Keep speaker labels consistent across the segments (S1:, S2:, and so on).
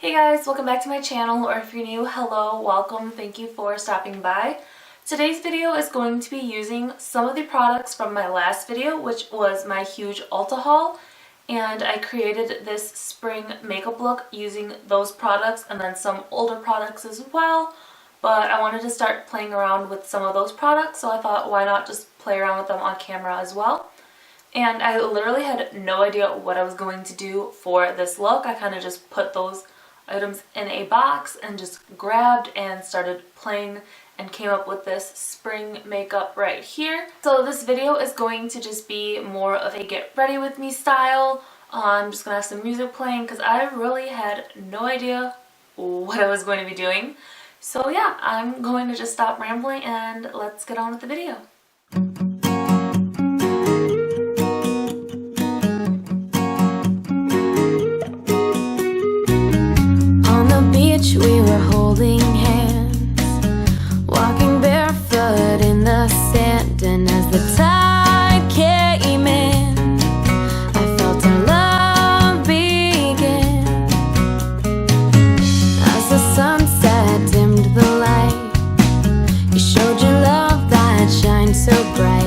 S1: Hey guys, welcome back to my channel, or if you're new, hello, welcome, thank you for stopping by. Today's video is going to be using some of the products from my last video, which was my huge Ulta haul, and I created this spring makeup look using those products and then some older products as well, but I wanted to start playing around with some of those products, so I thought why not just play around with them on camera as well. And I literally had no idea what I was going to do for this look. I kind of just put those items in a box and just grabbed and started playing and came up with this spring makeup right here. So this video is going to just be more of a get ready with me style. I'm just gonna have some music playing because I really had no idea what I was going to be doing. So yeah, I'm going to just stop rambling and let's get on with the video.
S2: We were holding hands, walking barefoot in the sand, and as the tide came in, I felt our love begin. As the sunset dimmed the light, you showed your love that shines so bright.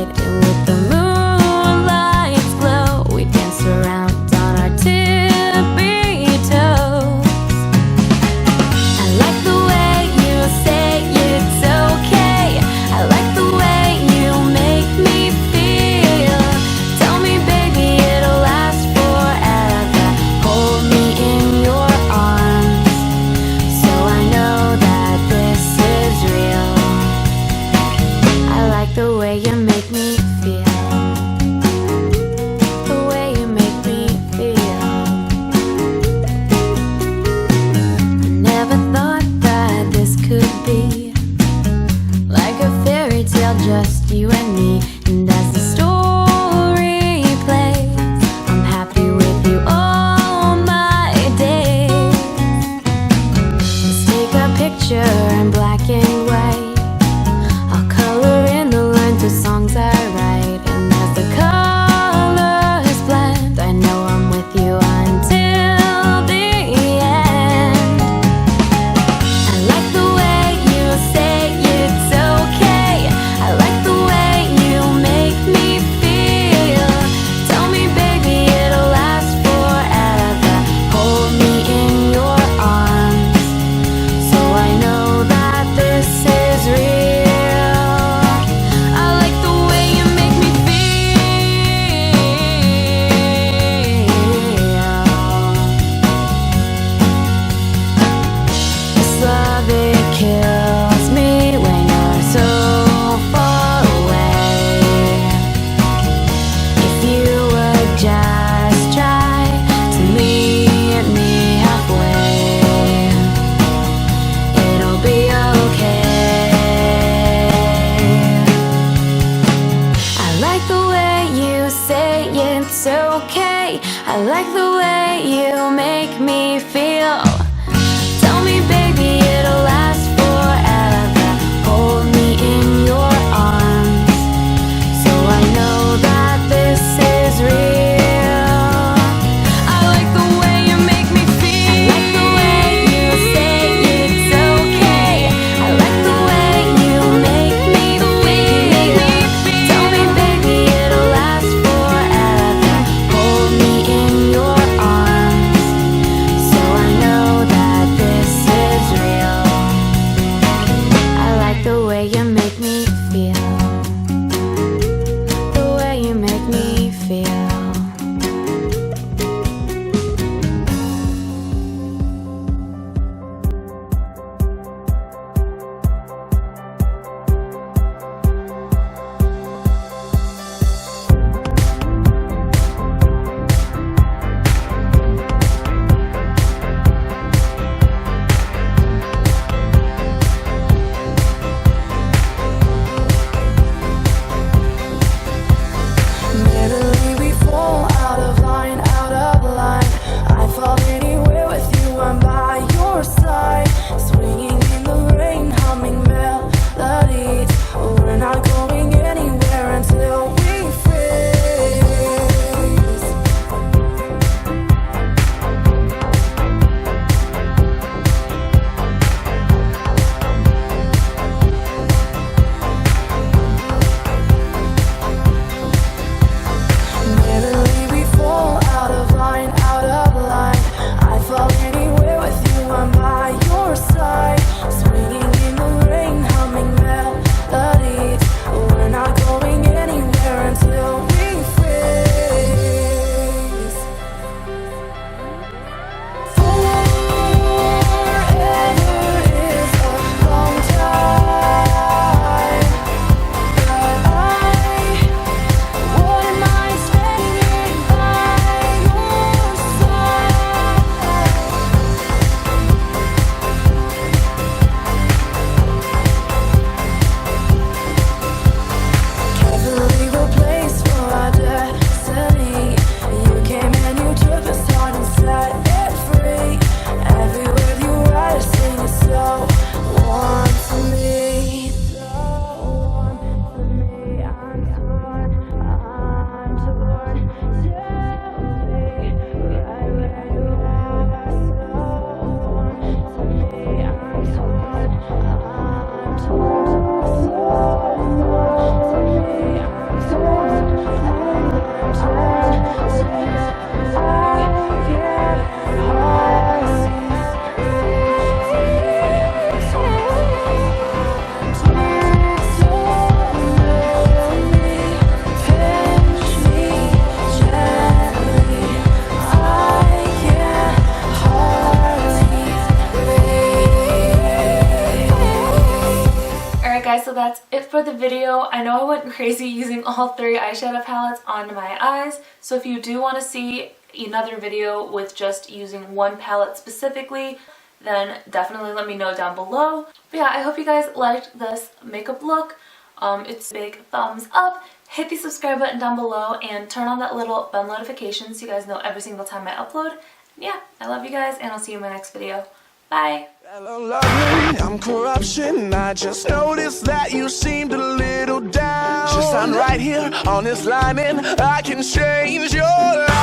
S1: Alright guys, so that's it for the video. I know I went crazy using all 3 eyeshadow palettes on my eyes, so if you do want to see another video with just using one palette specifically, then definitely let me know down below. But yeah, I hope you guys liked this makeup look. It's a big thumbs up. Hit the subscribe button down below and turn on that little bell notification so you guys know every single time I upload. And yeah, I love you guys and I'll see you in my next video. Bye!
S3: Hello, lovely, I'm corruption. I just noticed that you seemed a little down. Just sign right here on this line and I can change your life.